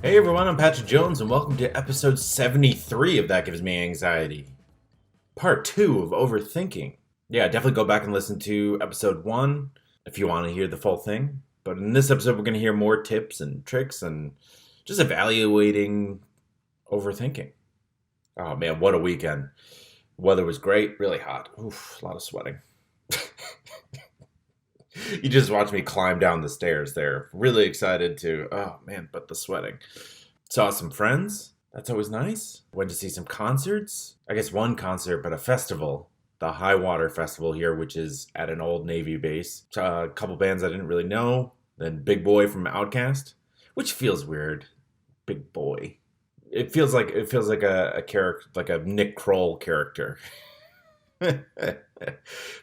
Hey everyone, I'm Patrick Jones, and welcome to episode 73 of That Gives Me Anxiety. Part 2 of Overthinking. Yeah, definitely go back and listen to episode 1 if you want to hear the full thing. But in this episode, we're going to hear more tips and tricks and just evaluating overthinking. Oh man, what a weekend. Weather was great, really hot. Oof, a lot of sweating. You just watched me climb down the stairs there. Really excited but the sweating. Saw some friends. That's always nice. Went to see some concerts. I guess one concert, but a festival. The High Water Festival here, which is at an old Navy base. Saw a couple bands I didn't really know. Then Big Boy from Outkast, which feels weird. Big Boy. It feels like a character, like a Nick Kroll character.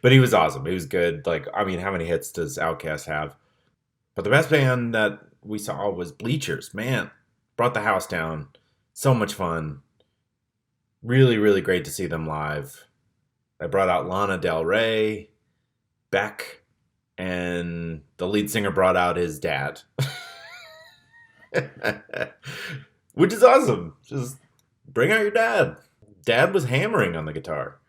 But he was awesome. He was good. Like, I mean, how many hits does Outkast have? But the best band that we saw was Bleachers. Man, brought the house down. So much fun. Really, really great to see them live. I brought out Lana Del Rey, Beck, and the lead singer brought out his dad. Which is awesome. Just bring out your dad. Dad was hammering on the guitar.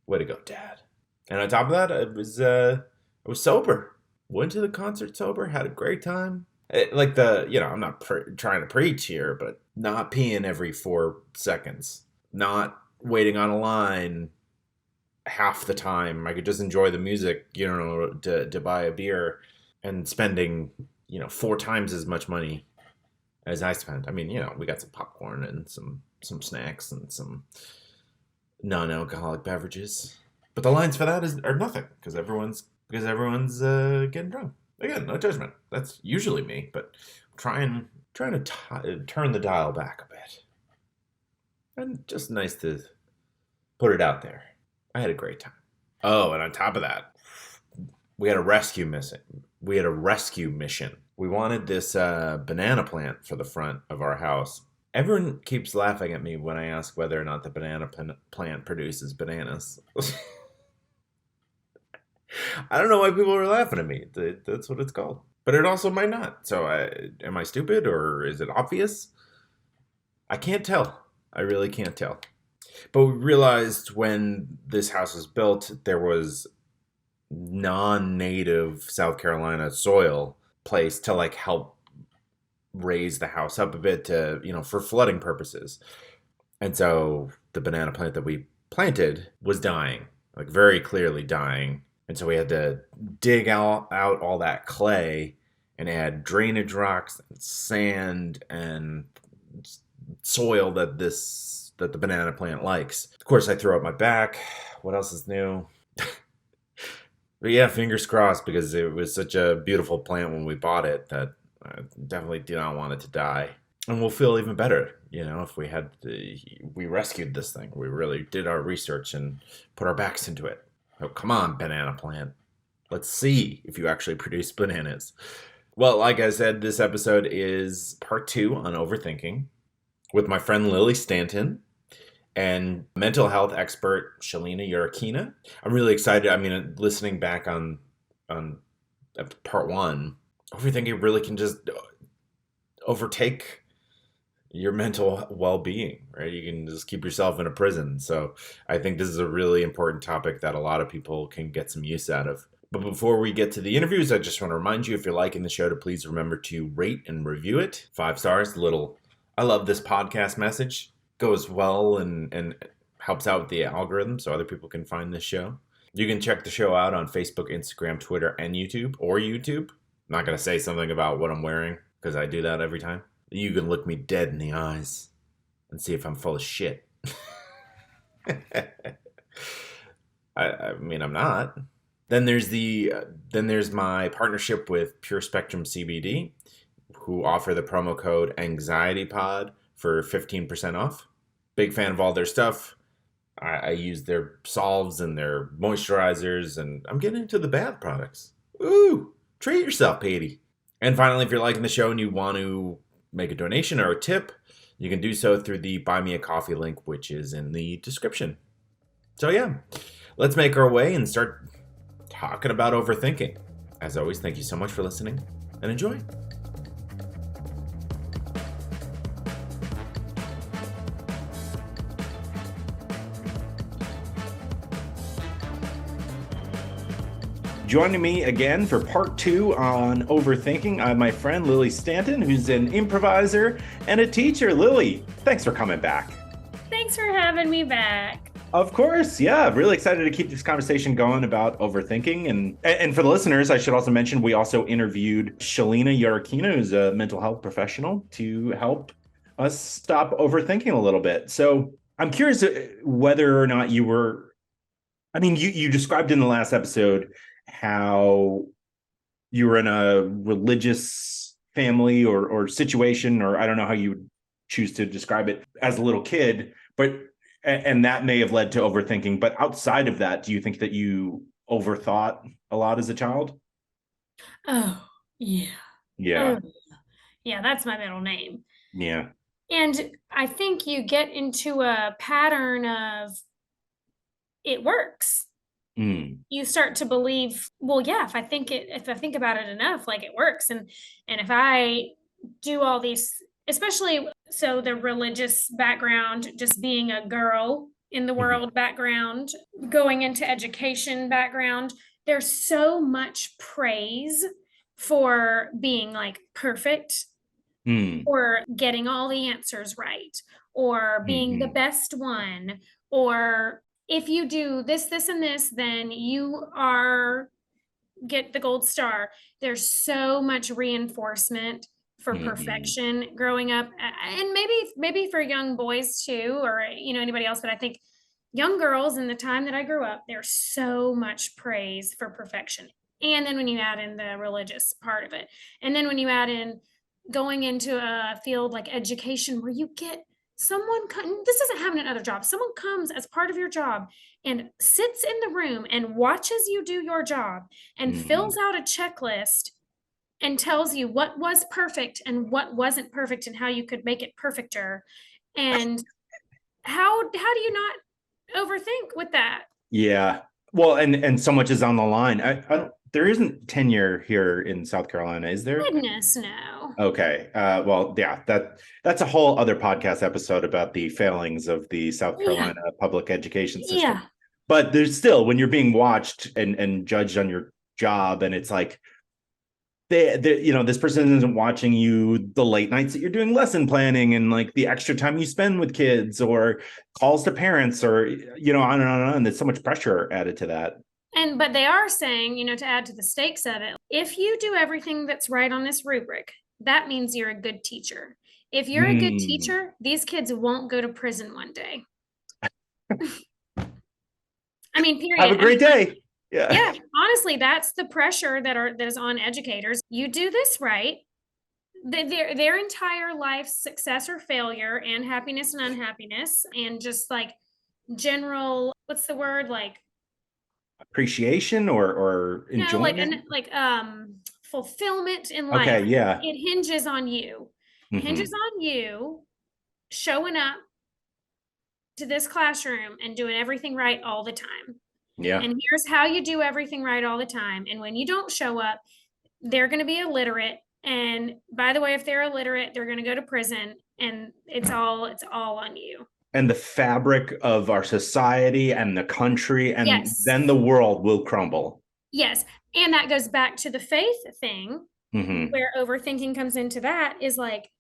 Way to go, Dad. And on top of that, I was sober. Went to the concert sober, had a great time. I'm not trying to preach here, but not peeing every 4 seconds. Not waiting on a line half the time. I could just enjoy the music, to buy a beer and spending, 4 times as much money as I spent. I mean, we got some popcorn and some snacks and some non-alcoholic beverages, but the lines for that are nothing because everyone's getting drunk. Again, no judgment. That's usually me, but I'm trying to turn the dial back a bit, and just nice to put it out there. I had a great time. Oh, and on top of that, we had a rescue mission. We wanted this banana plant for the front of our house. Everyone keeps laughing at me when I ask whether or not the banana plant produces bananas. I don't know why people are laughing at me. That's what it's called. But it also might not. So am I stupid or is it obvious? I can't tell. I really can't tell. But we realized when this house was built, there was non-native South Carolina soil placed to help raise the house up a bit to, for flooding purposes. And so the banana plant that we planted was dying, very clearly dying. And so we had to dig out all that clay and add drainage rocks and sand and soil that the banana plant likes. Of course, I threw up my back. What else is new? But yeah, fingers crossed, because it was such a beautiful plant when we bought it that I definitely do not want it to die. And we'll feel even better, if we rescued this thing. We really did our research and put our backs into it. Oh, come on, banana plant. Let's see if you actually produce bananas. Well, like I said, this episode is part 2 on overthinking with my friend Lilly Stanton and mental health expert Shelena Yarukhina. I'm really excited. I mean, listening back on part 1, overthinking really can just overtake your mental well-being, right? You can just keep yourself in a prison. So I think this is a really important topic that a lot of people can get some use out of. But before we get to the interviews, I just want to remind you, if you're liking the show, to please remember to rate and review it. 5 stars, I love this podcast message. Goes well and helps out with the algorithm so other people can find this show. You can check the show out on Facebook, Instagram, Twitter, and YouTube. I'm not going to say something about what I'm wearing because I do that every time. You can look me dead in the eyes and see if I'm full of shit. I mean, I'm not. Then there's my partnership with Pure Spectrum CBD, who offer the promo code AnxietyPod for 15% off. Big fan of all their stuff. I use their solves and their moisturizers, and I'm getting into the bath products. Ooh, treat yourself, Petey. And finally, if you're liking the show and you want to make a donation or a tip, you can do so through the Buy Me a Coffee link, which is in the description. So yeah, let's make our way and start talking about overthinking. As always, thank you so much for listening and enjoy. Joining me again for part 2 on Overthinking, I have my friend Lilly Stanton, who's an improviser and a teacher. Lilly, thanks for coming back. Thanks for having me back. Of course, yeah. Really excited to keep this conversation going about overthinking. And for the listeners, I should also mention we also interviewed Shelena Yarukhina, who's a mental health professional, to help us stop overthinking a little bit. So I'm curious whether or not you described in the last episode how you were in a religious family or situation, or I don't know how you would choose to describe it, as a little kid, and that may have led to overthinking. But outside of that, do you think that you overthought a lot as a child? Oh, yeah. Yeah. Oh, yeah, that's my middle name. Yeah. And I think you get into a pattern of it works. Mm. You start to believe, well, yeah, if I think about it enough, like it works. And if I do all these, especially so the religious background, just being a girl in the Mm-hmm. world background, going into education background, there's so much praise for being like perfect Mm. or getting all the answers right or being the Mm-hmm. best one, or if you do this, this, and this, then you are get the gold star. There's so much reinforcement for Mm-hmm. perfection growing up, and maybe for young boys too, or anybody else. But I think young girls in the time that I grew up, there's so much praise for perfection. And then when you add in the religious part of it, and then when you add in going into a field like education where you get someone this doesn't happen in other jobs. Someone comes as part of your job and sits in the room and watches you do your job and Mm-hmm. fills out a checklist and tells you what was perfect and what wasn't perfect and how you could make it perfecter. And how do you not overthink with that? Yeah. Well, and so much is on the line. I don't, there isn't tenure here in South Carolina, is there? Goodness, no. Okay. Well, yeah, that's a whole other podcast episode about the failings of the South Yeah. Carolina public education system. Yeah. But there's still, when you're being watched and judged on your job, and it's like this person isn't watching you the late nights that you're doing lesson planning and like the extra time you spend with kids or calls to parents or on and on and on. There's so much pressure added to that. But they are saying, to add to the stakes of it, if you do everything that's right on this rubric, that means you're a good teacher. If you're a good Mm. teacher, these kids won't go to prison one day. I mean, Have period. a great day. Yeah. Yeah, honestly, that's the pressure that is on educators. You do this right, their entire life's success or failure and happiness and unhappiness and just like general, what's the word, like Appreciation or like enjoyment. an fulfillment in life. Okay, yeah. It hinges on you. Hinges Hmm. on you showing up to this classroom and doing everything right all the time. Yeah. And here's how you do everything right all the time. And when you don't show up, they're going to be illiterate. And by the way, if they're illiterate, they're going to go to prison, and it's all on you. And the fabric of our society and the country, and Yes. then the world will crumble. Yes. And that goes back to the faith thing, Hmm. where overthinking comes into that, is like,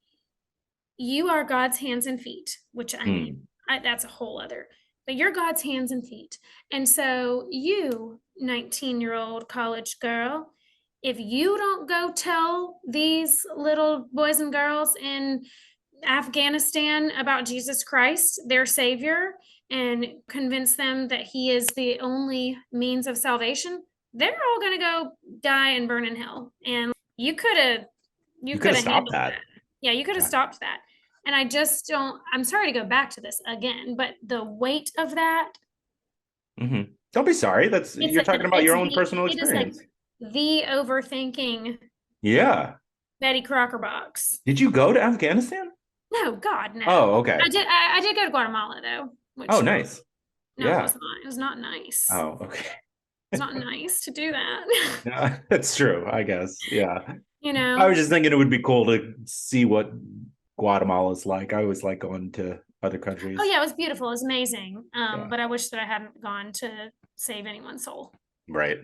you are God's hands and feet, which I mean, Mm. that's a whole other, but you're God's hands and feet. And so you, 19-year-old college girl, if you don't go tell these little boys and girls in Afghanistan about Jesus Christ, their savior, and convince them that he is the only means of salvation, they're all going to go die and burn in hell. And you You could could have have stopped handled that. that. Yeah, you could have Yeah. stopped that. And I just don't, I'm sorry to go back to this again, but the weight of that, Hmm. Don't be sorry. That's you're talking about your own personal it is like experience. the overthinking Yeah. Betty Crocker box. Did you go to Afghanistan? No, God, no. Oh, okay. I did go to Guatemala though, Oh, which nice. no, Yeah. it was not nice. Oh, okay. It's not nice to do that. Yeah, that's true, I guess. Yeah. You I know? was just thinking it would be cool to see what Guatemala's like. I always like going to other Oh countries. yeah, it was beautiful. It was amazing. Yeah. But I wish that I hadn't gone to save anyone's soul. Right.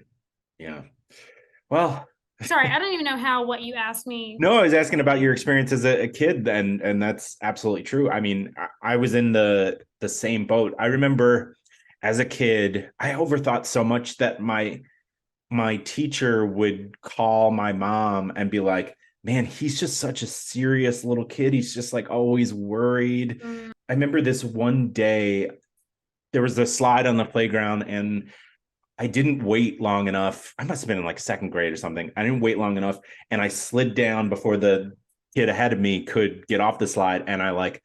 Yeah. Well, Sorry, I don't even know what you asked me. no, I was asking about your experience as a kid, and that's absolutely true. I mean, I was in the same boat. I remember as a kid, I overthought so much that my teacher would call my mom and be like, "Man, he's just such a serious little kid. He's just like always worried." Mm, I remember this one day there was a slide on the playground and I didn't wait long enough. I must have been in like second grade or something. I didn't wait long enough and I slid down before the kid ahead of me could get off the slide. And I like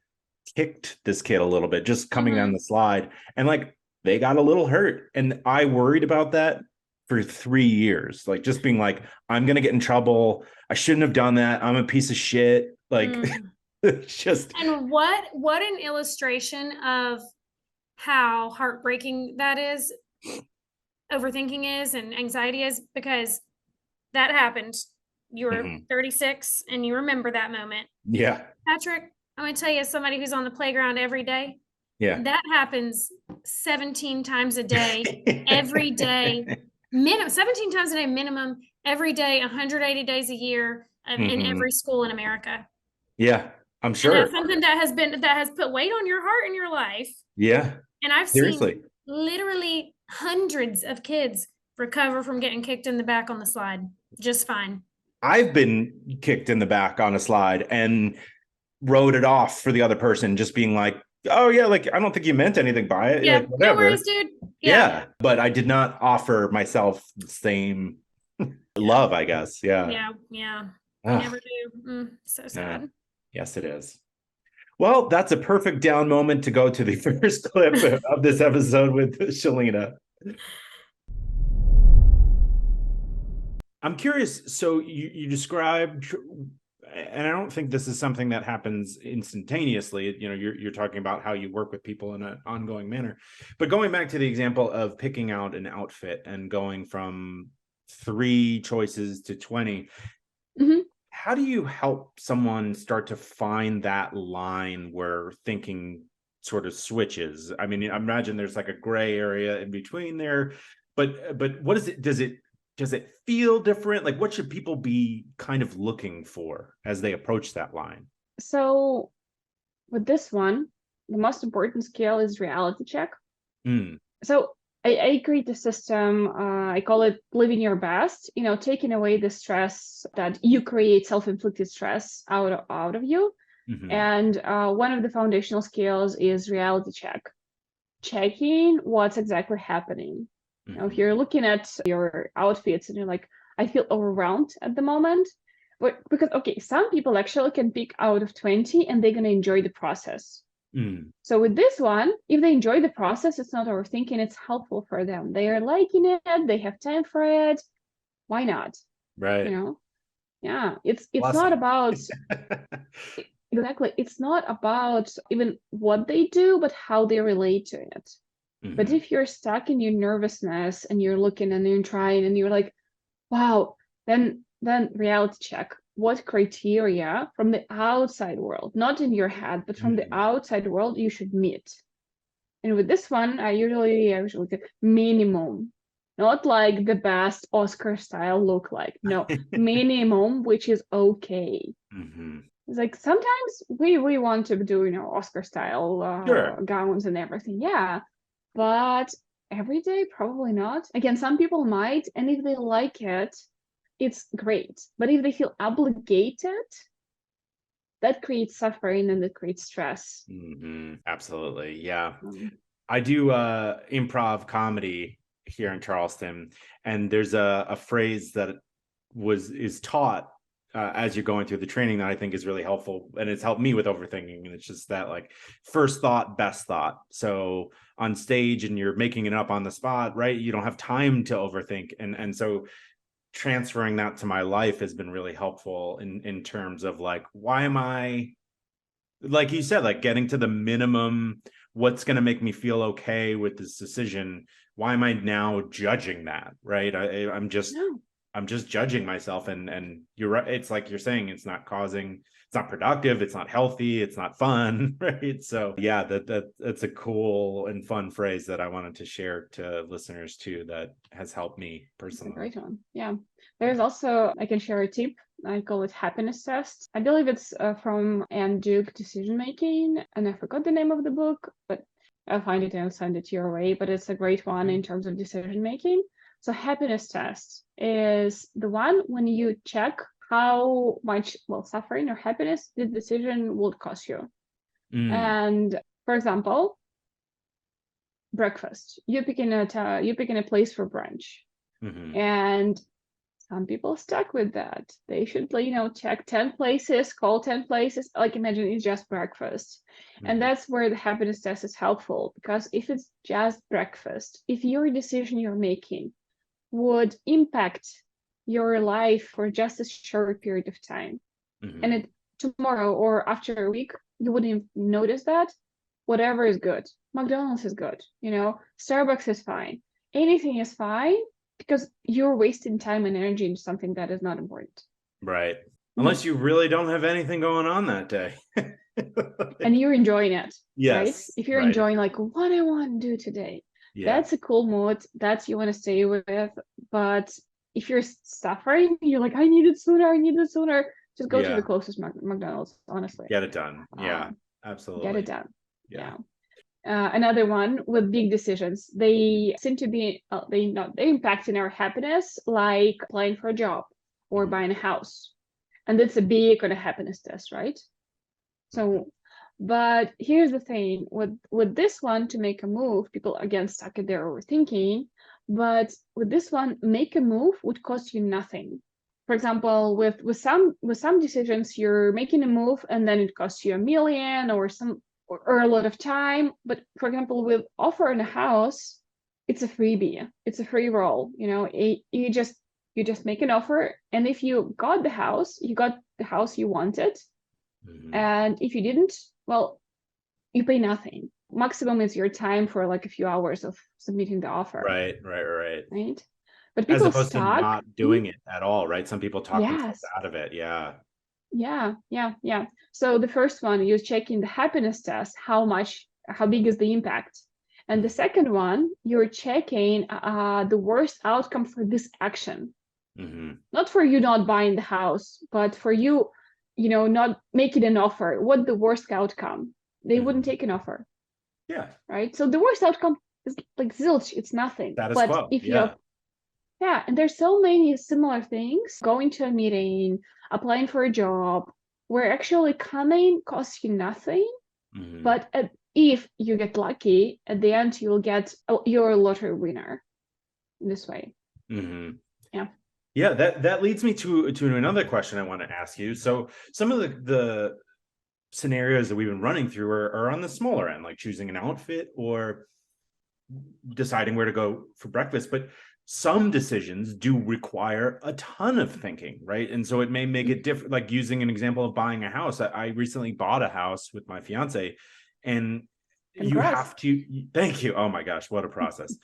kicked this kid a little bit just coming down mhm. the slide. And like they got a little hurt. And I worried about that for 3 years. Like just being like, I'm going to get in trouble. I shouldn't have done that. I'm a piece of shit. Like Mm. it's just, And what an illustration of how heartbreaking that is, overthinking is, and anxiety is, because that happened. You were mhm. 36 and you remember that moment. Yeah. Patrick, I'm going to tell you, as somebody who's on the playground every day, Yeah. that happens 17 times a day, every day, minimum 17 times a day, minimum, every day, 180 days a year, in hmm every school in America. Yeah, I'm And that's sure. something that has put weight on your heart and your life. Yeah, And I've seen seriously. literally hundreds of kids recover from getting kicked in the back on the slide just fine. I've been kicked in the back on a slide and wrote it off for the other person, just being like, oh, yeah, like, I don't think you meant anything by it. Yeah, Like, no worries, whatever. dude. Yeah, Yeah. But I did not offer myself the same yeah, love, I guess. Yeah. yeah, yeah. We Oh, never do. So yeah. sad. Yes, it is. Well, that's a perfect down moment to go to the first clip of this episode with Shelena. I'm curious. So you described, and I don't think this is something that happens instantaneously. You know, you're talking about how you work with people in an ongoing manner. But going back to the example of picking out an outfit and going from 3 choices to 20, Mhm. how do you help someone start to find that line where thinking sort of switches? I mean, I imagine there's like a gray area in between there, but what is it? Does it feel different? Like what should people be kind of looking for as they approach that line? So with this one, the most important skill is reality check. Mm, So I create a system, I call it living your best, taking away the stress that you create, self-inflicted stress out of you. hmm And one of the foundational skills is reality check, checking what's exactly happening. If hmm you're looking at your outfits and you're like, I feel overwhelmed at the moment, but because okay, some people actually can pick out of 20 and they're going to enjoy the process. mm, So with this one, if they enjoy the process, it's not overthinking, it's helpful for them. They are liking it, they have time for it. Why not? You right. know? Yeah. It's not Blessing. about exactly, it's not about even what they do, but how they relate to it. But hmm if you're stuck in your nervousness and you're looking and you're trying and you're like, wow, then reality check. What criteria from the outside world, not in your head, but from the hmm outside world you should meet? And with this one, I usually get minimum, not like the best Oscar style look like. No, minimum, which is okay. hmm It's like sometimes we want to do Oscar style Sure. gowns and everything, yeah, but every day probably not. Again, some people might, and if they like it, it's great. But if they feel obligated, that creates suffering and that creates stress. Absolutely. Yeah. Um, I do improv comedy here in Charleston, and there's a phrase that is taught as you're going through the training that I think is really helpful, and it's helped me with overthinking. And it's just that like first thought, best thought. So on stage, and you're making it up on the spot, right? You don't have time to overthink, and so transferring that to my life has been really helpful in terms of like why am I, like you said, like getting to the minimum, what's going to make me feel okay with this decision? Why am I now judging that? Right. no, I'm just judging myself. And you're right. It's like you're saying, it's not productive. It's not healthy. It's not fun. Right. So yeah, that's a cool and fun phrase that I wanted to share to listeners too, that has helped me it's a personally. great one. Yeah. There's also, I can share a tip. I call it happiness test. I believe it's from Anne Duke Decision Making, and I forgot the name of the book, but I'll find it and I'll send it your way. But it's a great one in terms of decision making. So happiness test is the one when you check how much, well, suffering or happiness the decision would cost you. And for example, breakfast. You're picking a place for brunch, and some people stuck with that. They should, check 10 places, call 10 places. Like imagine it's just breakfast. And that's where the happiness test is helpful, because if it's just breakfast, if your decision you're making would impact your life for just a short period of time, and tomorrow or after a week, you wouldn't notice that, whatever is good. McDonald's is good, Starbucks is fine. Anything is fine, because you're wasting time and energy into something that is not important. Right. Unless you really don't have anything going on that day. And you're enjoying it. Yes. Right? If you're enjoying like what I want to do today, that's a cool mood. That's you want to stay with. But if you're suffering, you're like, I need it sooner. Just go to the closest McDonald's, honestly. Get it done. Yeah, absolutely. Get it done. Yeah. Another one with big decisions. They seem to be they impacting our happiness, like applying for a job or buying a house, and that's a big kind of happiness test, right? So, but here's the thing with this one, to make a move, people again stuck in their overthinking. But with this one, make a move would cost you nothing. For example, with some decisions, you're making a move and then it costs you $1 million or a lot of time. But for example, with offering a house, it's a freebie. It's a free roll. You just make an offer, and if you got the house, you got the house you wanted. And if you didn't, well, you pay nothing. Maximum is your time for like a few hours of submitting the offer. Right. But people as opposed to not doing it at all, right? Some people talk themselves out of it. Yeah. So the first one, you're checking the happiness test, how big is the impact? And the second one, you're checking the worst outcome for this action. Not for you not buying the house, but for you, not making an offer. What the worst outcome? They wouldn't take an offer. Yeah. Right. So the worst outcome is like zilch. It's nothing. Status quo. If and there's so many similar things. Going to a meeting, applying for a job, where actually coming costs you nothing. But if you get lucky, at the end you'll get your lottery winner this way. Yeah, that leads me to another question I want to ask you. So some of the scenarios that we've been running through are on the smaller end, like choosing an outfit or deciding where to go for breakfast. But some decisions do require a ton of thinking, right? And so it may make it different. Like using an example of buying a house, I recently bought a house with my fiance, and you have to thank you. Oh my gosh, what a process.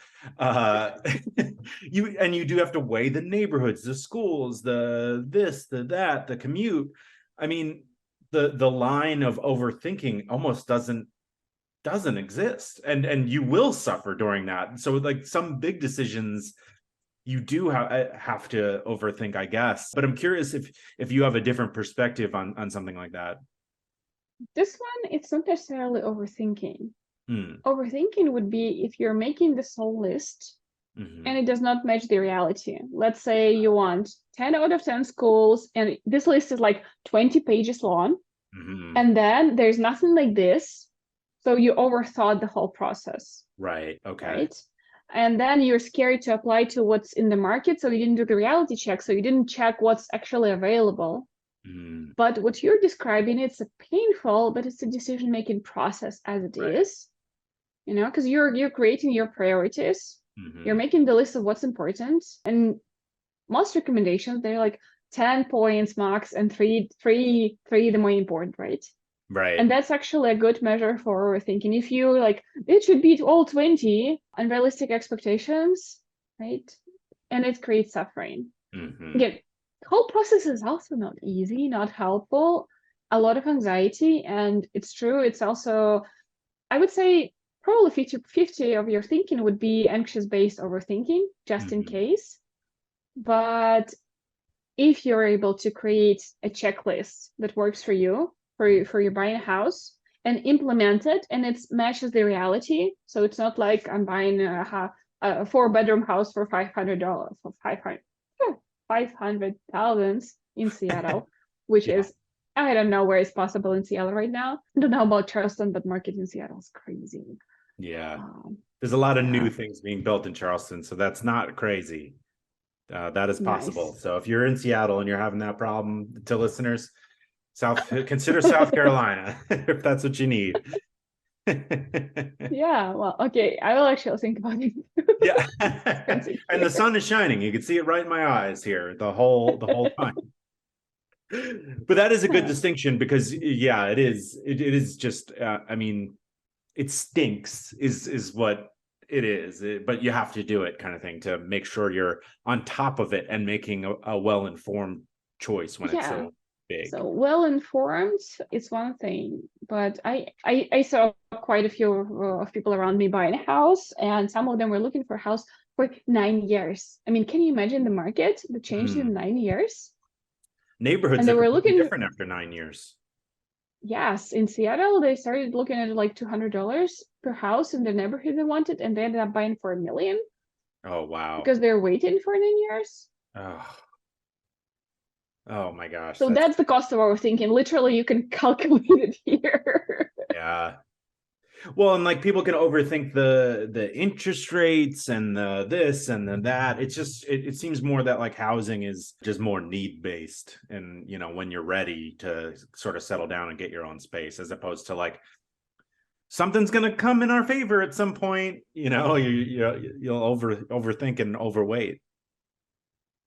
You do have to weigh the neighborhoods, the schools, the this, the that, the commute. I mean, the line of overthinking almost doesn't exist, and you will suffer during that. So like some big decisions you do have to overthink, I guess. But I'm curious if you have a different perspective on something like that. This one, it's not necessarily overthinking. Overthinking would be if you're making this whole list and it does not match the reality. Let's say you want 10 out of 10 schools, and this list is like 20 pages long, and then there's nothing like this. So you overthought the whole process. Right. Okay. Right. And then you're scared to apply to what's in the market. So you didn't do the reality check. So you didn't check what's actually available. But what you're describing, it's a painful, but it's a decision-making process as it is, because you're creating your priorities. You're making the list of what's important. And most recommendations, they're like 10 points max and three the more important, right? Right. And that's actually a good measure for overthinking. If you like, it should beat all 20 unrealistic expectations, right? And it creates suffering. Again, the whole process is also not easy, not helpful, a lot of anxiety. And it's true. It's also, I would say, probably 50-50 of your thinking would be anxious-based overthinking, just in case. But if you're able to create a checklist that works for you, for your buying a house, and implement it, and it matches the reality. So it's not like I'm buying a 4-bedroom house for $500, for 500,000 in Seattle, which Yeah. is, I don't know where it's possible in Seattle right now. I don't know about Charleston, but market in Seattle is crazy. Yeah. There's a lot of yeah. new things being built in Charleston, so that's not crazy. That is possible. Nice. So if you're in Seattle and you're having that problem, to listeners, consider South Carolina if that's what you need. Yeah, well, okay, I will actually think about it. Yeah. Expensive And the here. sun is shining. You can see it right in my eyes here the whole time. But that is a good distinction because yeah, it is just I mean, it stinks is what it is, but you have to do it kind of thing to make sure you're on top of it and making a well-informed choice when it's Yeah. so big. So well-informed is one thing, but I saw quite a few of people around me buying a house, and some of them were looking for a house for 9 years. I mean, can you imagine the market that changed in 9 years? Neighborhoods And they are were completely looking, different after 9 years. yes, in Seattle, they started looking at like $200 per house in the neighborhood they wanted, and they ended up buying for $1 million Oh wow. because they're waiting for 9 years. Oh my gosh. So that's the cost of overthinking. Literally, you can calculate it here. Yeah. Well, and like people can overthink the interest rates and the this and the that. It's just it seems more that like housing is just more need based, and you know, when you're ready to sort of settle down and get your own space, as opposed to like something's gonna come in our favor at some point. You know, you'll overthink and overweight.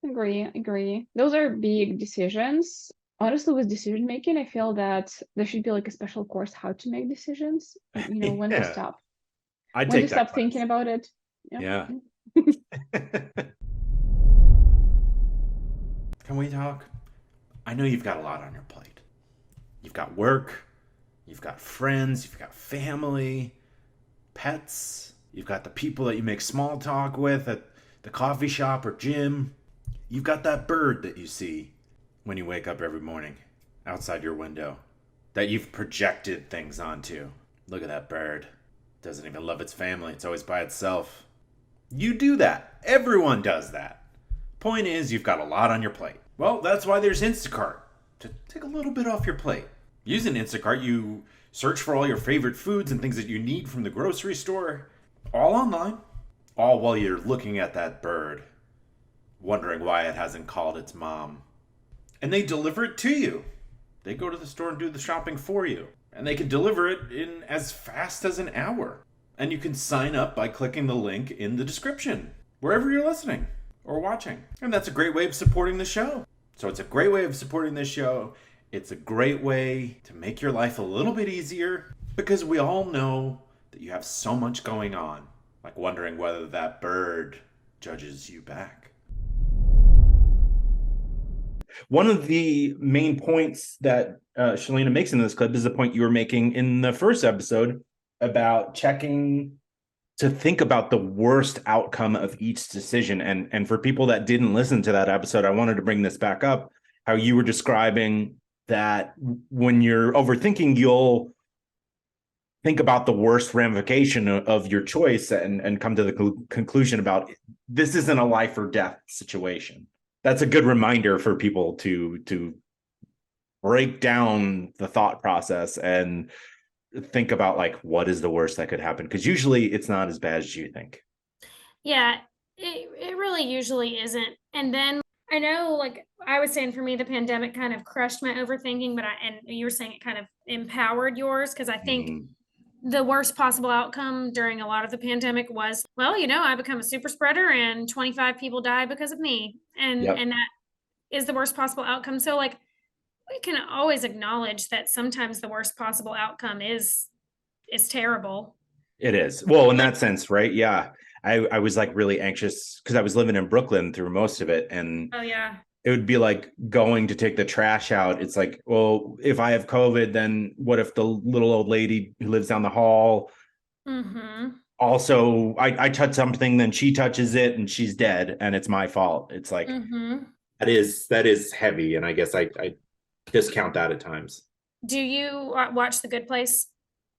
Agree. Those are big decisions. Honestly, with decision making, I feel that there should be like a special course how to make decisions. You know, when to Yeah. stop. I'd When to take that stop class. thinking about it. Yeah. Can we talk? I know you've got a lot on your plate. You've got work, you've got friends, you've got family, pets, you've got the people that you make small talk with at the coffee shop or gym. You've got that bird that you see when you wake up every morning outside your window that you've projected things onto. Look at that bird. Doesn't even love its family. It's always by itself. You do that. Everyone does that. Point is, you've got a lot on your plate. Well, that's why there's Instacart, to take a little bit off your plate. Using Instacart, you search for all your favorite foods and things that you need from the grocery store, all online, all while you're looking at that bird, wondering why it hasn't called its mom. And they deliver it to you. They go to the store and do the shopping for you. And they can deliver it in as fast as an hour. And you can sign up by clicking the link in the description, wherever you're listening or watching. And that's a great way of supporting the show. So it's a great way of supporting this show. It's a great way to make your life a little bit easier, because we all know that you have so much going on, like wondering whether that bird judges you back. One of the main points that Shelena makes in this clip is the point you were making in the first episode about checking to think about the worst outcome of each decision. And for people that didn't listen to that episode, I wanted to bring this back up, how you were describing that when you're overthinking, you'll think about the worst ramification of your choice and come to the conclusion about this isn't a life or death situation. That's a good reminder for people to break down the thought process and think about like what is the worst that could happen, because usually it's not as bad as you think. Yeah, it really usually isn't. And then I know, like I was saying, for me, the pandemic kind of crushed my overthinking, but and you were saying it kind of empowered yours, because I think the worst possible outcome during a lot of the pandemic was, well, I become a super spreader and 25 people died because of me. And that is the worst possible outcome. So like we can always acknowledge that sometimes the worst possible outcome is terrible. It is. Well, in that sense, right? Yeah. I was like really anxious because I was living in Brooklyn through most of it. And oh yeah, it would be like going to take the trash out. It's like, well, if I have COVID, then what if the little old lady who lives down the hall also I touch something, then she touches it and she's dead and it's my fault. It's like, That is heavy, and I guess I discount that at times. Do you watch The Good Place?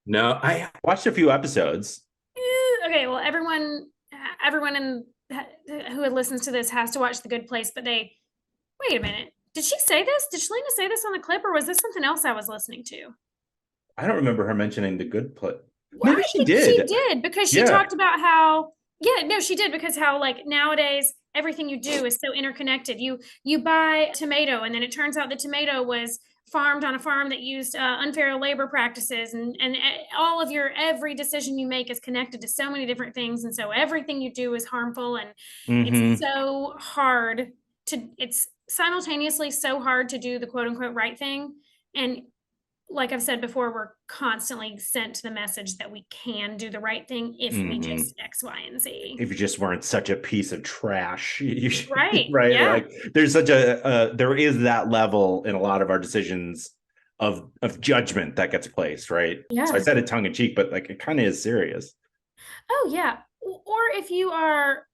No, I watched a few episodes. Okay, well, everyone who listens to this has to watch The Good Place, but they wait a minute. Did she say this? Did Shelena say this on the clip, or was this something else I was listening to? I don't remember her mentioning the good play. Well, Maybe I she think she did. did because she Yeah. talked about how, yeah, no, she did because how like nowadays everything you do is so interconnected. You buy a tomato and then it turns out the tomato was farmed on a farm that used unfair labor practices, and all of your every decision you make is connected to so many different things, and so everything you do is harmful, and it's Mm-hmm. so hard it's simultaneously so hard to do the quote unquote right thing. And like I've said before, we're constantly sent the message that we can do the right thing if we Mm-hmm. just X, Y, and Z. If you just weren't such a piece of trash, Right. right? Yeah. Like there's there is that level in a lot of our decisions of judgment that gets placed, right? So I Yeah. said it tongue in cheek, but like it kind of is serious. Oh, yeah. Or if you are,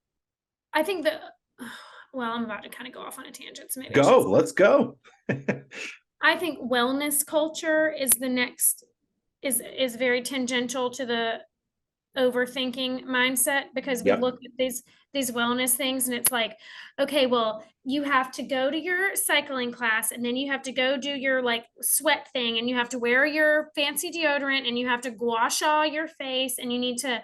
I think well, I'm about to kind of go off on a tangent, so maybe I should. Let's go. I think wellness culture is the next, is very tangential to the overthinking mindset, because we Yep. look at these wellness things and it's like, okay, well, you have to go to your cycling class and then you have to go do your like sweat thing and you have to wear your fancy deodorant and you have to gua sha your face and you need to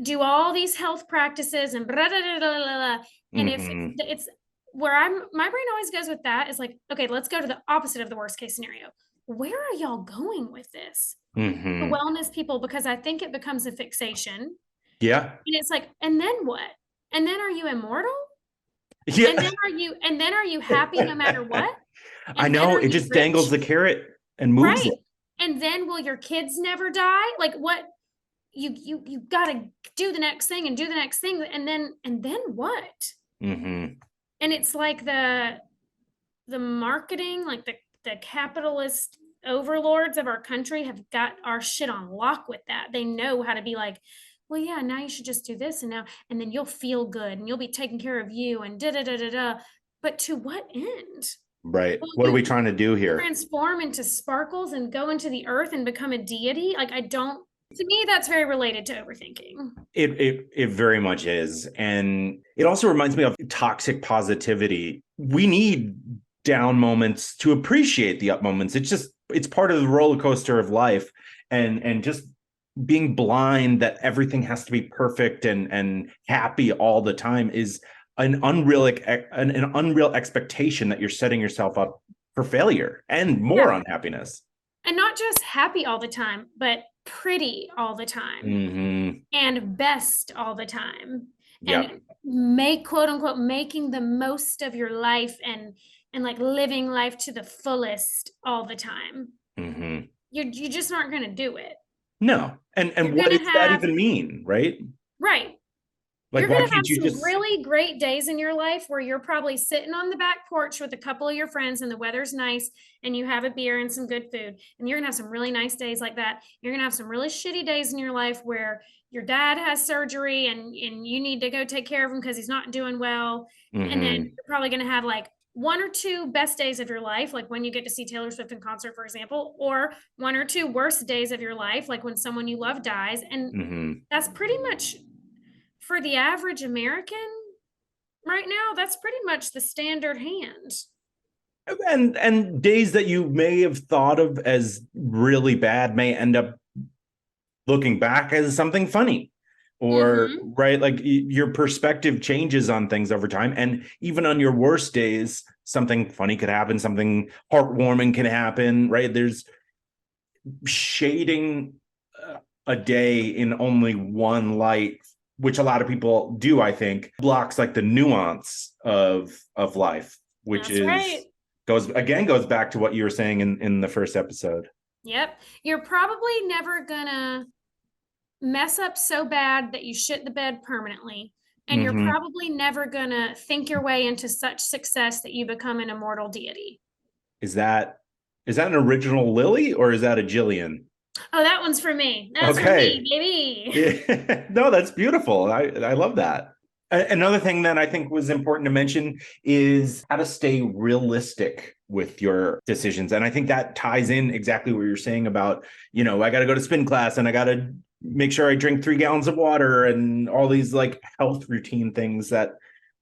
do all these health practices and blah, blah, blah, blah, blah. And if Mm-hmm. it's where my brain always goes with that is like, okay, let's go to the opposite of the worst case scenario. Where are y'all going with this? The Mm-hmm. wellness people, because I think it becomes a fixation. And Yeah. it's like, and then what? And then are you immortal? Yeah. And then are you happy no matter what? I And then know are it you just dangles rich? the carrot and moves Right. it. And then will your kids never die? Like what? You gotta do the next thing and do the next thing, and then what? Mm-hmm. And it's like the marketing, like the capitalist overlords of our country have got our shit on lock with that. They know how to be like, well, yeah, now you should just do this and now, and then you'll feel good and you'll be taking care of you and da da da da da. But to what end? Right. Will What are we you trying to do here? transform into sparkles and go into the earth and become a deity? Like, I don't, to me, that's very related to overthinking. It very much is. And it also reminds me of toxic positivity. We need down moments to appreciate the up moments. It's part of the roller coaster of life. And just being blind that everything has to be perfect and happy all the time is an unreal expectation that you're setting yourself up for failure and more Yeah. unhappiness. And not just happy all the time, but pretty all the time Mm-hmm. and best all the time, Yep. and quote unquote making the most of your life and like living life to the fullest all the time. Mm-hmm. You just aren't going to do it. No. You're And what going to does that have, even mean, right? right, Like, you're why going to have can't you some just really great days in your life where you're probably sitting on the back porch with a couple of your friends and the weather's nice and you have a beer and some good food. And you're going to have some really nice days like that. You're going to have some really shitty days in your life where your dad has surgery and you need to go take care of him because he's not doing well. And then Mm-hmm. you're probably going to have like one or two best days of your life, like when you get to see Taylor Swift in concert, for example, or one or two worst days of your life, like when someone you love dies. And Mm-hmm. that's pretty much, for the average American right now, that's pretty much the standard hand. And days that you may have thought of as really bad may end up looking back as something funny, or Mm-hmm. right, like your perspective changes on things over time. And even on your worst days, something funny could happen, something heartwarming can happen, right? There's shading a day in only one light, which a lot of people do, I think, blocks like the nuance of life, which That's right. goes back to what you were saying in the first episode. Yep. You're probably never gonna mess up so bad that you shit the bed permanently. And you're Mm-hmm. probably never gonna think your way into such success that you become an immortal deity. Is that an original Lilly or is that a Jillian? Oh, that one's for me. That's for me, Okay. baby. Yeah. No, that's beautiful. I love that. Another thing that I think was important to mention is how to stay realistic with your decisions. And I think that ties in exactly what you're saying about, I got to go to spin class and I got to make sure I drink 3 gallons of water and all these like health routine things that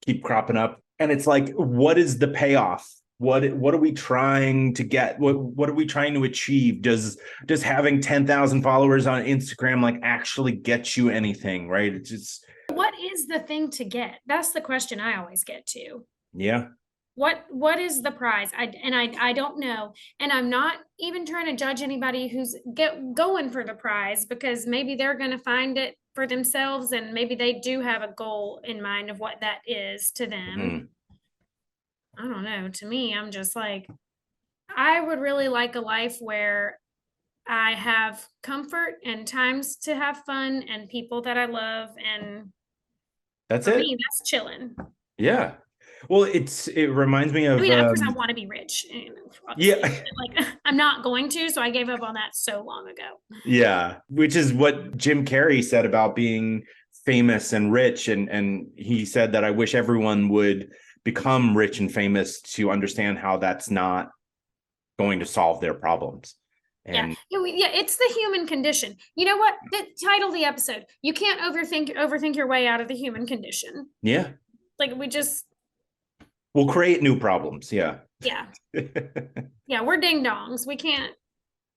keep cropping up. And it's like, what is the payoff? What are we trying to get? What are we trying to achieve? Does having 10,000 followers on Instagram like actually get you anything, right? It's just, what is the thing to get? That's the question I always get to. yeah. What is the prize? I don't know. And I'm not even trying to judge anybody who's going for the prize, because maybe they're going to find it for themselves, and maybe they do have a goal in mind of what that is to them. Mhm. I don't know. To me, I'm just like, I would really like a life where I have comfort and times to have fun and people that I love, and That's for it. me, that's chilling. Yeah. Well, it reminds me of I mean, of course, I want to be rich. yeah. Like I'm not going to, so I gave up on that so long ago. Yeah, which is what Jim Carrey said about being famous and rich, and he said that I wish everyone would become rich and famous to understand how that's not going to solve their problems. And Yeah, it's the human condition. You know what? The title of the episode. You can't overthink your way out of the human condition. yeah, Like we'll create new problems. Yeah. yeah. Yeah, we're ding dongs.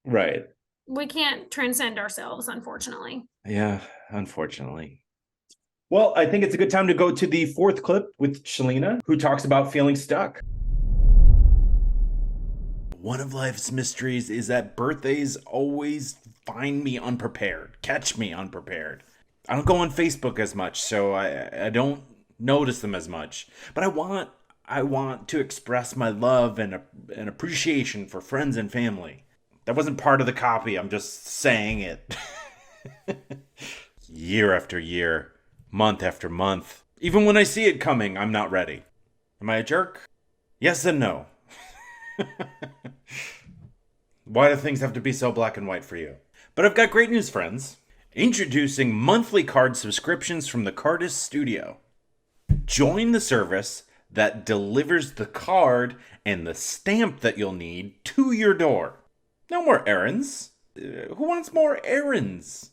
Right. We can't transcend ourselves, unfortunately. Yeah, unfortunately. Well, I think it's a good time to go to the fourth clip with Shelena, who talks about feeling stuck. One of life's mysteries is that birthdays always find me unprepared, catch me unprepared. I don't go on Facebook as much, so I don't notice them as much. But I want to express my love and appreciation for friends and family. That wasn't part of the copy. I'm just saying it. Year after year, month after month. Even when I see it coming, I'm not ready. Am I a jerk? Yes and no. Why do things have to be so black and white for you? But I've got great news, friends. Introducing monthly card subscriptions from the Cardist Studio. Join the service that delivers the card and the stamp that you'll need to your door. No more errands. Who wants more errands?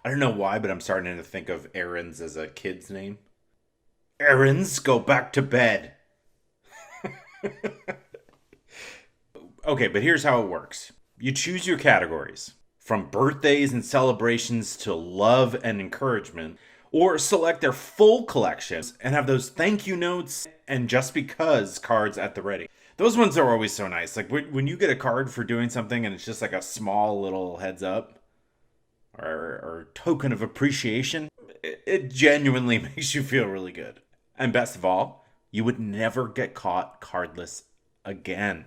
I don't know why, but I'm starting to think of errands as a kid's name. Errands, go back to bed. Okay, but here's how it works. You choose your categories, from birthdays and celebrations to love and encouragement, or select their full collections and have those thank you notes and just because cards at the ready. Those ones are always so nice. Like when you get a card for doing something and it's just like a small little heads up or token of appreciation, it genuinely makes you feel really good. And best of all, you would never get caught cardless again.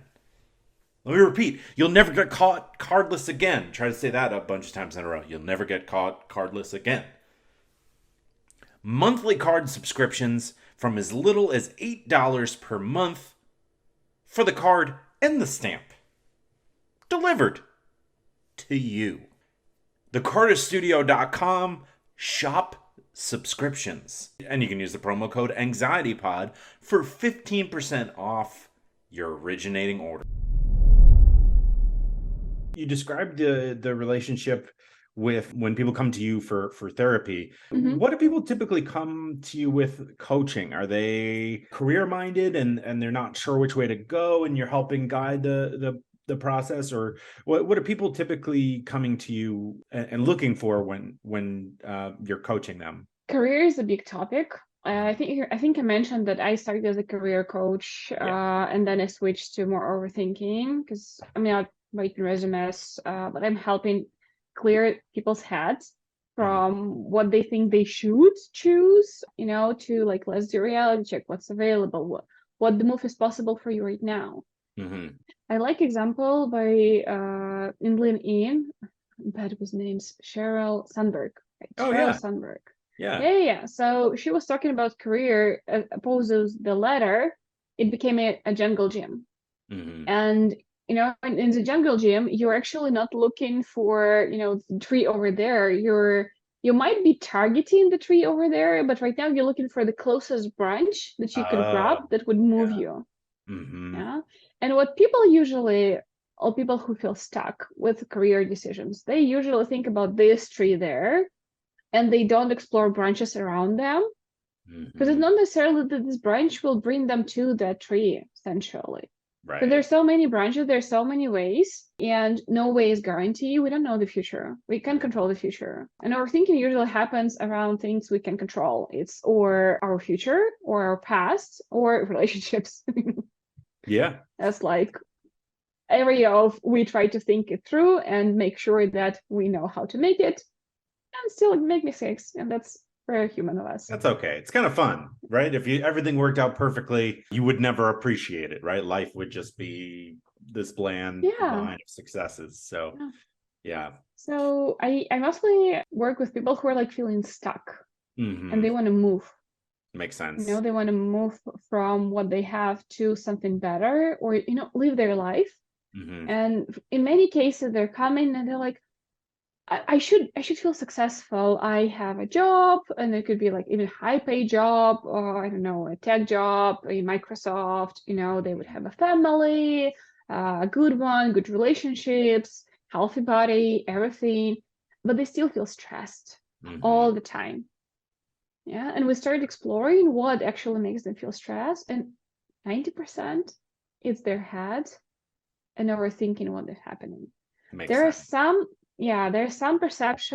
Let me repeat, you'll never get caught cardless again. Try to say that a bunch of times in a row. You'll never get caught cardless again. Monthly card subscriptions from as little as $8 per month for the card and the stamp. Delivered to you. TheCardistStudio.com shop subscriptions. And you can use the promo code AnxietyPod for 15% off your originating order. You described the relationship with when people come to you for therapy. Mhm. What do people typically come to you with coaching? Are they career minded and they're not sure which way to go and you're helping guide the process? Or what are people typically coming to you and looking for when you're coaching them? Career is a big topic. I think I mentioned that I started as a career coach, and then I switched to more overthinking because I'm not writing resumes, but I'm helping clear people's heads from what they think they should choose, to like, let's do a reality check, what's available, what the move is possible for you right now. Mm-hmm. I like example by in LinkedIn, that was name's Sheryl Sandberg. Right? Oh, Sheryl yeah. Sandberg. Yeah. Yeah. So she was talking about career opposed to the latter. It became a jungle gym. Mm-hmm. And, in the jungle gym, you're actually not looking for, the tree over there. You're you might be targeting the tree over there, but right now you're looking for the closest branch that you can grab Oh, that would move yeah. you. Mm-hmm. Yeah. And what people usually, or people who feel stuck with career decisions, they usually think about this tree there and they don't explore branches around them. Because it's Mm-hmm. not necessarily that this branch will bring them to that tree, essentially. But Right. there's so many branches, there's so many ways, and no way is guaranteed. We don't know the future. We can't Right. control the future. And overthinking usually happens around things we can control. It's or our future, or our past, or relationships. Yeah. That's like area of we try to think it through and make sure that we know how to make it and still make mistakes. And that's very human of us. That's okay. It's kind of fun, right? If everything worked out perfectly, you would never appreciate it, right? Life would just be this bland Yeah. line of successes. So, Yeah. yeah. So I mostly work with people who are like feeling stuck and Mm-hmm. they want to move. Makes You sense. know, they want to move from what they have to something better or, you know, live their life. Mm-hmm. And in many cases, they're coming and they're like, I should feel successful. I have a job, and it could be like even high paid job, or I don't know, a tech job in Microsoft. You know, they would have a family, a good one, good relationships, healthy body, everything, but they still feel stressed Mm-hmm. all the time. Yeah, and we started exploring what actually makes them feel stressed, and 90% it's their head and overthinking what is happening. Makes There are sense. some, yeah, there's some percentage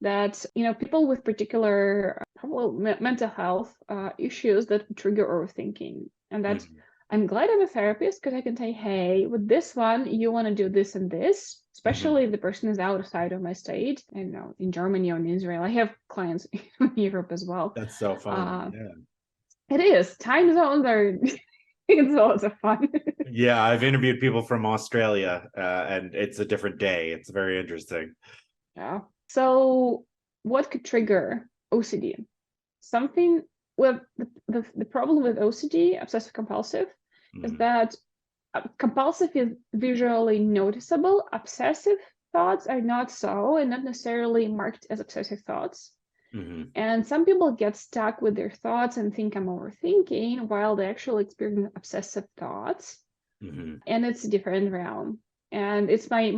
that, you know, people with particular probably mental health issues that trigger overthinking. And that Mm-hmm. I'm glad I'm a therapist because I can say, hey, with this one, you want to do this and this, Mm-hmm. especially if the person is outside of my state. I don't know, in Germany or in Israel. I have clients in Europe as well. That's so fun. Uh, Yeah. it is. Time zones are, it's also fun. Yeah, I've interviewed people from Australia, and it's a different day. It's very interesting. Yeah. So what could trigger OCD? Something with the problem with OCD, obsessive compulsive, is Mm-hmm. that compulsive is visually noticeable. Obsessive thoughts are not so, and not necessarily marked as obsessive thoughts. Mm-hmm. And some people get stuck with their thoughts and think I'm overthinking while they actually experience obsessive thoughts, Mm-hmm. and it's a different realm. And it's my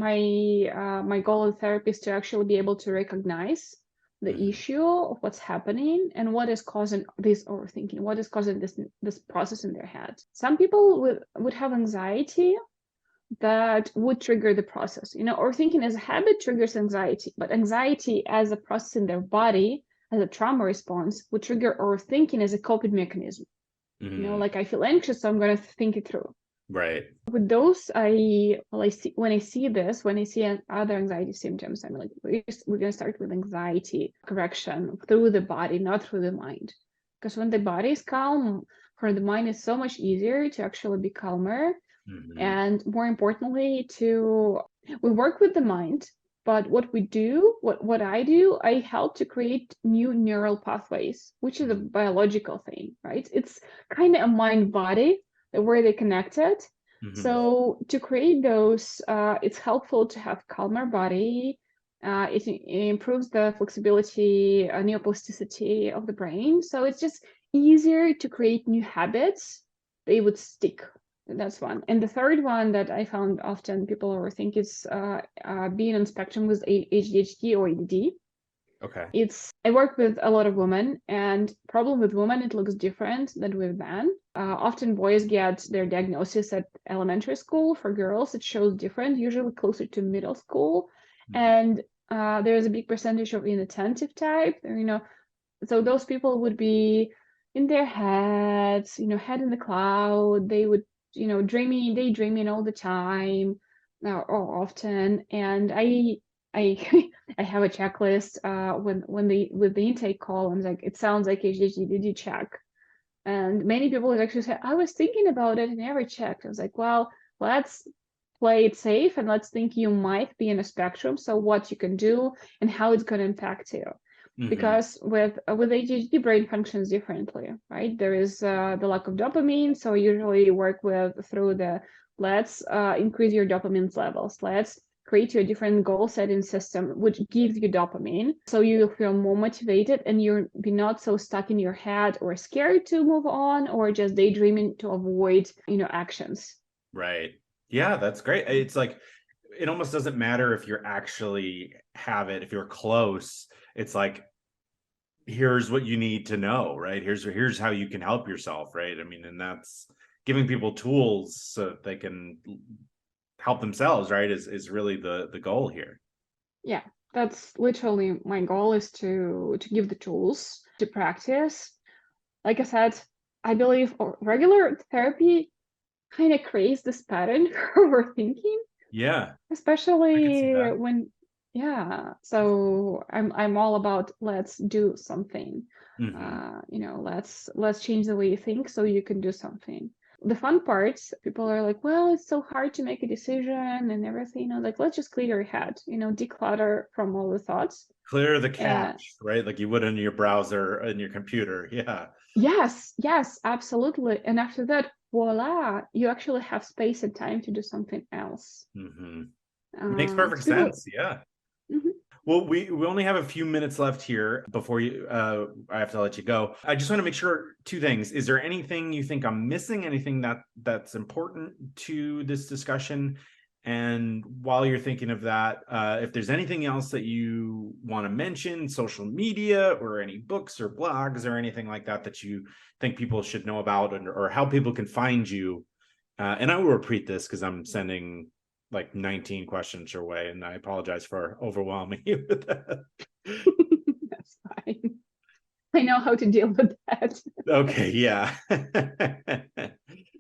goal in therapy is to actually be able to recognize the Mm-hmm. issue of what's happening and what is causing this overthinking, what is causing this process in their head. Some people would have anxiety that would trigger the process. You know, overthinking as a habit triggers anxiety, but anxiety as a process in their body, as a trauma response, would trigger overthinking as a coping mechanism. You know, Mm-hmm. like I feel anxious, so I'm going to think it through. Right. With those, I see when I see this, when I see other anxiety symptoms, I'm like, we're gonna start with anxiety correction through the body, not through the mind. Because when the body is calm, for the mind it's so much easier to actually be calmer. Mm-hmm. And more importantly, we work with the mind, but what I do, I help to create new neural pathways, which is a Mm-hmm. biological thing, right? It's kind of a mind body, the way they connected. Mm-hmm. So to create those, it's helpful to have calmer body. It improves the flexibility, neuroplasticity of the brain. So it's just easier to create new habits. They would stick. That's one. And the third one that I found often people overthink is being on spectrum with ADHD or ADD. Okay. I work with a lot of women, and problem with women, it looks different than with men. Often boys get their diagnosis at elementary school. For girls, it shows different, usually closer to middle school. Mm-hmm. And there's a big percentage of inattentive type. You know, so those people would be in their heads, you know, head in the cloud. They would, you know, daydreaming all the time, or often. And I I have a checklist when the with the intake call. I'm like, it sounds like ADHD. Did you check? And many people would actually say, I was thinking about it and never checked. I was like, well, let's play it safe and let's think you might be in a spectrum. So what you can do and how it's going to impact you. Mm-hmm. Because with ADHD, brain functions differently, right? There is the lack of dopamine. So usually work with through the let's increase your dopamine levels. Let's create you a different goal setting system, which gives you dopamine. So you feel more motivated and you'll be not so stuck in your head or scared to move on or just daydreaming to avoid, actions. Right. Yeah, that's great. It's like, it almost doesn't matter if you're actually have it, if you're close. It's like, here's what you need to know, right? Here's how you can help yourself, right? I mean, and that's giving people tools so that they can help themselves, right? Is really the goal here. Yeah, that's literally my goal, is to give the tools to practice. Like I said, I believe regular therapy kind of creates this pattern for overthinking, Yeah, I can see especially that. when, yeah. So I'm all about, let's do something. Hmm. Let's change the way you think so you can do something. The fun parts, people are like, well, it's so hard to make a decision and everything. Like, let's just clear your head, declutter from all the thoughts. Clear the And cache, right? Like you would in your browser, in your computer. Yeah. yes, absolutely. And after that, voila, you actually have space and time to do something else. Hmm. Makes perfect So people, sense. Yeah. mhm. Well, we only have a few minutes left here before I have to let you go. I just want to make sure two things. Is there anything you think I'm missing? Anything that's important to this discussion? And while you're thinking of that, if there's anything else that you want to mention, social media or any books or blogs or anything like that that you think people should know about, or how people can find you. And I will repeat this because I'm sending like 19 questions your way, and I apologize for overwhelming you with that. That's fine. I know how to deal with that. Okay, yeah.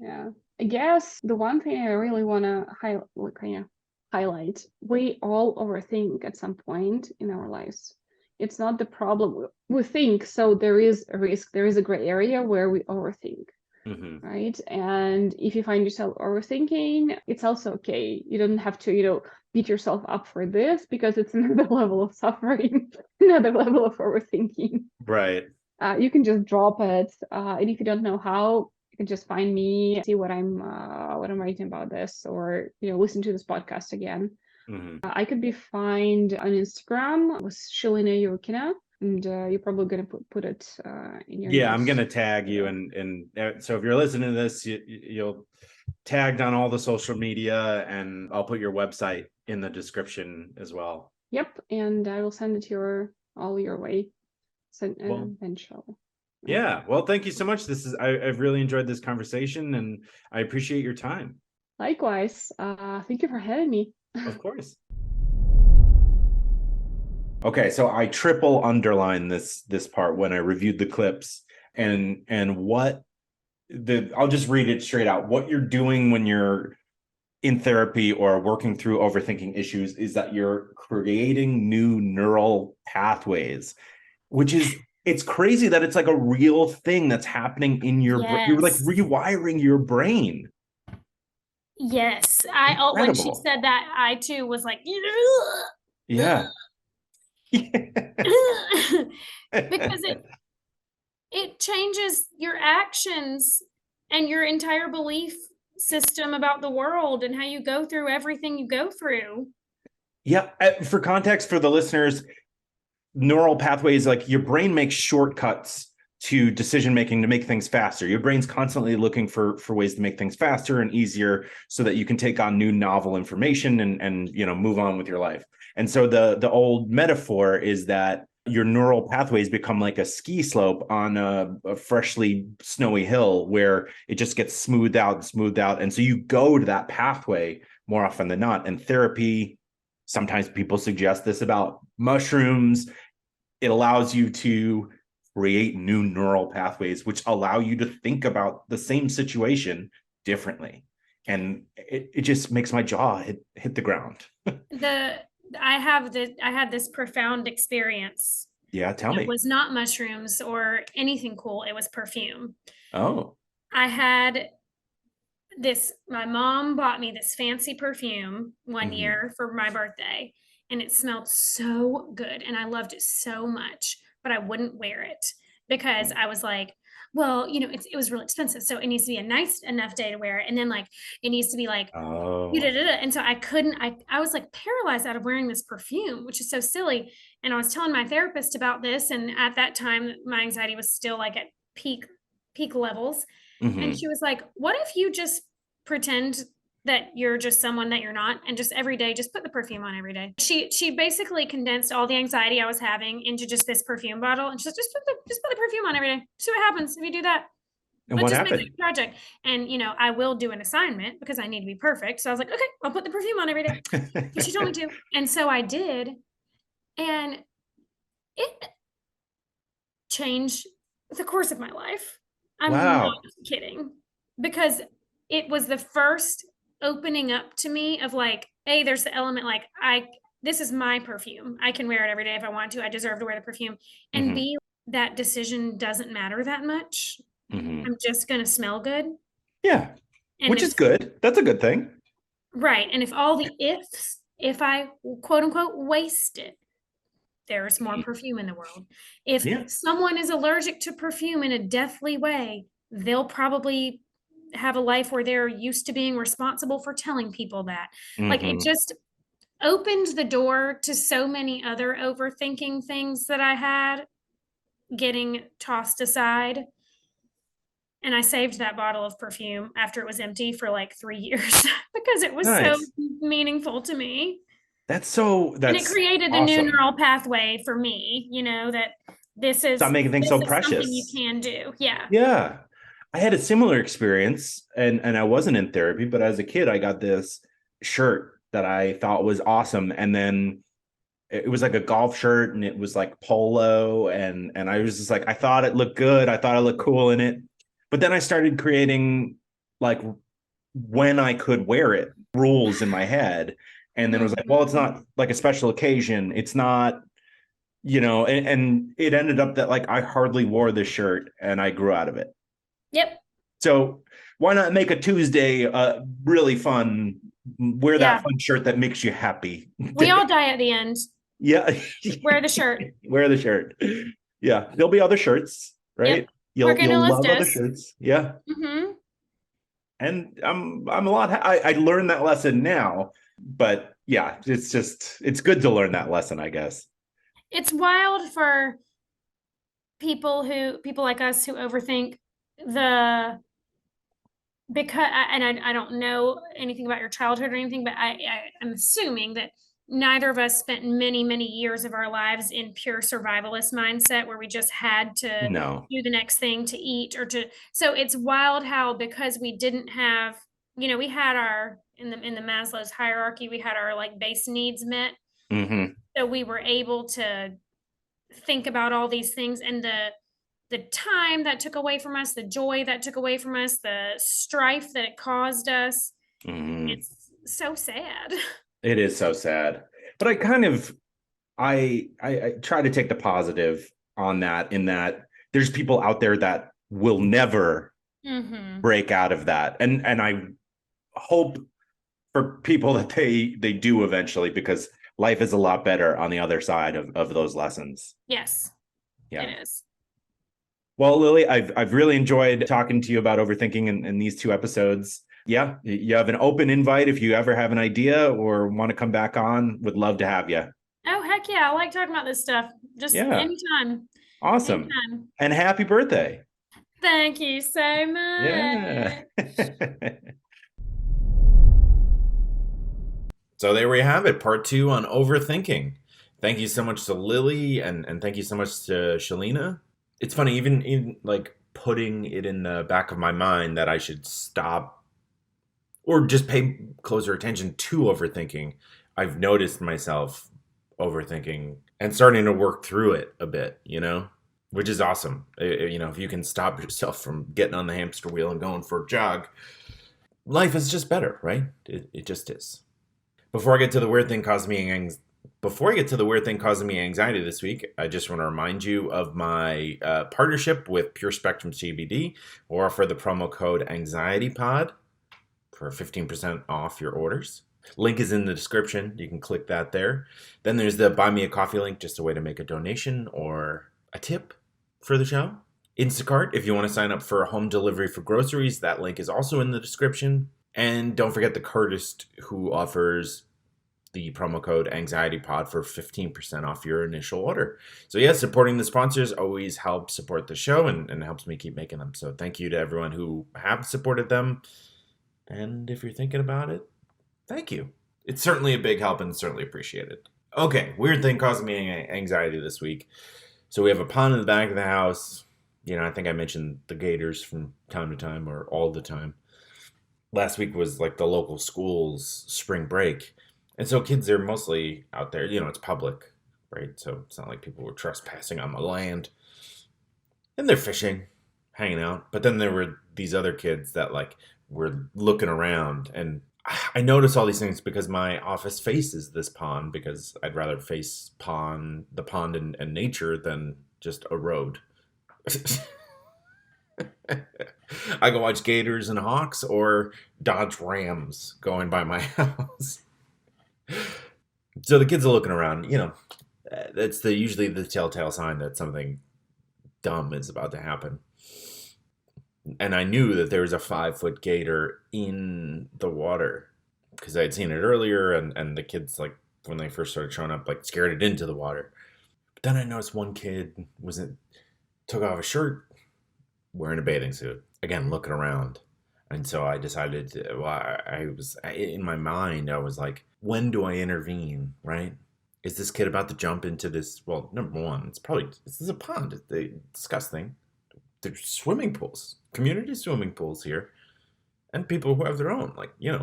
Yeah. I guess the one thing I really want to highlight, we all overthink at some point in our lives. It's not the problem. We think, so there is a risk, there is a gray area where we overthink. Hmm. Right? And if you find yourself overthinking, it's also okay. You don't have to, beat yourself up for this, because it's another level of suffering, another level of overthinking. Right. You can just drop it. And if you don't know how, you can just find me, see what I'm writing about this, or listen to this podcast again. Hmm. I could be found on Instagram with Shelena Yarukhina, and you're probably gonna put it in your Yeah, I'm notes. gonna tag you, and so if you're listening to this, you'll tagged on all the social media, and I'll put your website in the description as well. Yep, and I will send it all your way. Well, Eventually. yeah. Well, thank you so much. I've really enjoyed this conversation, and I appreciate your time. Likewise. Thank you for having me. Of course. Okay, so I triple underline this part when I reviewed the clips, and what I'll just read it straight out. What you're doing when you're in therapy or working through overthinking issues is that you're creating new neural pathways, which is, it's crazy that it's like a real thing that's happening in your brain. You're like Yes. rewiring your brain. Yes. When she Incredible. said that, I too was like, Yeah. because it changes your actions and your entire belief system about the world and how you go through everything you go through. Yeah. For context for the listeners, neural pathways, like your brain makes shortcuts to decision making to make things faster. Your brain's constantly looking for ways to make things faster and easier so that you can take on new novel information and move on with your life. And so the old metaphor is that your neural pathways become like a ski slope on a freshly snowy hill where it just gets smoothed out. And so you go to that pathway more often than not. And therapy, sometimes people suggest this about mushrooms. It allows you to create new neural pathways, which allow you to think about the same situation differently. And it just makes my jaw hit the ground. I had this profound experience. Yeah, tell It me. was not mushrooms or anything cool. It was perfume. Oh. I had my mom bought me this fancy perfume one Mm-hmm. year for my birthday, and it smelled so good and I loved it so much, but I wouldn't wear it because I was like, well, it was really expensive, so it needs to be a nice enough day to wear it, and then like it needs to be like Oh. and so I couldn't. I was like paralyzed out of wearing this perfume, which is so silly. And I was telling my therapist about this, and at that time, my anxiety was still like at peak levels. And Hmm. she was like, "What if you just pretend that you're just someone that you're not, and just every day, just put the perfume on every day." She basically condensed all the anxiety I was having into just this perfume bottle, and she's like, just put the perfume on every day. See what happens if you do that. And But what just make it happened? a project. And I will do an assignment because I need to be perfect. So I was like, okay, I'll put the perfume on every day. But she told me to. And so I did. And it changed the course of my life. I'm not Wow. kidding. Because it was the first opening up to me of like, A, there's the element like this is my perfume. I can wear it every day if I want to. I deserve to wear the perfume. And Hmm. B, that decision doesn't matter that much. Hmm. I'm just gonna smell good. Yeah, And which is if good. That's a good thing. Right. And if all the ifs, if I quote unquote waste it, there's more perfume in the world. If Yeah. someone is allergic to perfume in a deathly way, they'll probably have a life where they're used to being responsible for telling people that. Like it Hmm. just opened the door to so many other overthinking things that I had getting tossed aside. And I saved that bottle of perfume after it was empty for like 3 years because it was so Nice. meaningful to me. And it That's created a new awesome. neural pathway for me, that this Stop is making things this so is something you precious. can do. Yeah. Yeah. I had a similar experience and I wasn't in therapy, but as a kid I got this shirt that I thought was awesome and then it was like a golf shirt and it was like polo and I was just like I thought it looked good. I thought I looked cool in it. But then I started creating like when I could wear it rules in my head and then it was like, well, it's Mhm. not like a special occasion. It's not and it ended up that like I hardly wore this shirt and I grew out of it. Yep. So why not make a Tuesday really fun? Wear that Yeah. fun shirt that makes you happy. We all die at the end. Yeah, Wear the shirt. wear the shirt. Yeah, there'll be other shirts, Yep. right? We're You'll gonna list love other us. shirts. Yeah, Hmm. and I'm a lot. I learned that lesson now, but yeah, it's good to learn that lesson, I guess. It's wild for people like us who overthink the because I don't know anything about your childhood or anything, but I'm assuming that neither of us spent many years of our lives in pure survivalist mindset where we just had to No. do the next thing to eat or to so it's wild how because we didn't have we had our in the Maslow's hierarchy we had our like base needs met, Hmm. so we were able to think about all these things and the time that took away from us, the joy that took away from us, the strife that it caused us. Hmm. It's so sad. It is so sad, but I kind of I try to take the positive on that in that there's people out there that will never Hmm. break out of that and I hope for people that they do eventually because life is a lot better on the other side of those lessons. Yes, Yeah. it is. Well, Lily, I've really enjoyed talking to you about overthinking in these two episodes. Yeah, you have an open invite if you ever have an idea or want to come back on. Would love to have you. Oh, heck yeah. I like talking about this stuff. Just Yeah, anytime. awesome. Anytime. And happy birthday. Thank you so Yeah. much. So there we have it, part two on overthinking. Thank you so much to Lily and thank you so much to Shelena. It's funny, even like putting it in the back of my mind that I should stop or just pay closer attention to overthinking. I've noticed myself overthinking and starting to work through it a bit, which is awesome. If you can stop yourself from getting on the hamster wheel and going for a jog, life is just better, right? It just is. Before I get to the weird thing causing me anxiety this week, I just want to remind you of my partnership with Pure Spectrum CBD, or offer the promo code AnxietyPod for 15% off your orders. Link is in the description. You can click that there. Then there's the Buy Me a Coffee link, just a way to make a donation or a tip for the show. Instacart, if you want to sign up for home delivery for groceries, that link is also in the description. And don't forget the Curtis, who offers the promo code AnxietyPod for 15% off your initial order. So yes, supporting the sponsors always helps support the show and helps me keep making them. So thank you to everyone who have supported them. And if you're thinking about it, thank you. It's certainly a big help and certainly appreciated. Okay, weird thing causing me anxiety this week. So we have a pond in the back of the house. I think I mentioned the gators from time to time or all the time. Last week was like the local school's spring break. And so kids are mostly out there, it's public, right? So it's not like people were trespassing on my land. And they're fishing, hanging out. But then there were these other kids that were looking around. And I notice all these things because my office faces this pond, because I'd rather face the pond and nature than just a road. I can watch gators and hawks or dodge rams going by my house. So the kids are looking around, that's usually the telltale sign that something dumb is about to happen. And I knew that there was a 5-foot gator in the water because I had seen it earlier, and the kids, when they first started showing up, scared it into the water. But then I noticed one kid took off his shirt, wearing a bathing suit, again, looking around. And so I decided in my mind, I was like, when do I intervene, right? Is this kid about to jump into this? Well, number one, this is a pond. It's disgusting. There's swimming pools, community swimming pools here. And people who have their own,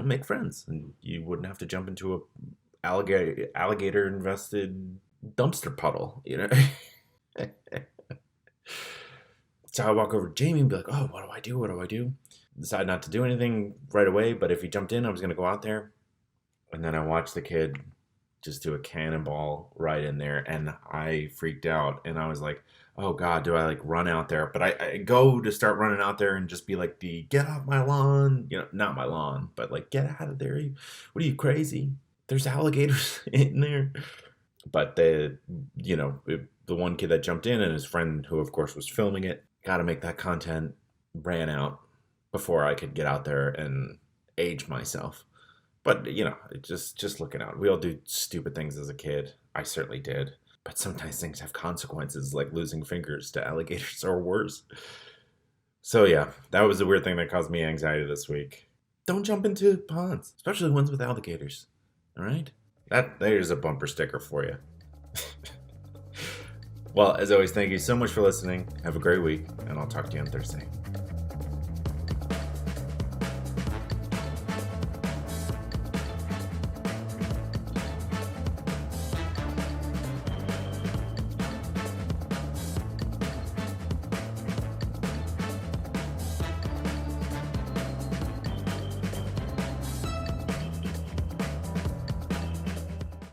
make friends. And you wouldn't have to jump into a alligator-invested dumpster puddle, So I walk over to Jamie and be like, oh, what do I do? What do I do? Decide not to do anything right away, but if he jumped in, I was going to go out there. And then I watched the kid just do a cannonball right in there, and I freaked out. And I was like, oh, God, do I run out there? But I go to start running out there and just be like, get off my lawn. Not my lawn, but get out of there. What are you, crazy? There's alligators in there. But the one kid that jumped in and his friend, who of course was filming it, got to make that content, ran out before I could get out there and age myself. But, just looking out. We all do stupid things as a kid. I certainly did. But sometimes things have consequences, like losing fingers to alligators or worse. So yeah, that was a weird thing that caused me anxiety this week. Don't jump into ponds, especially ones with alligators. All right? There's a bumper sticker for you. Well, as always, thank you so much for listening. Have a great week, and I'll talk to you on Thursday.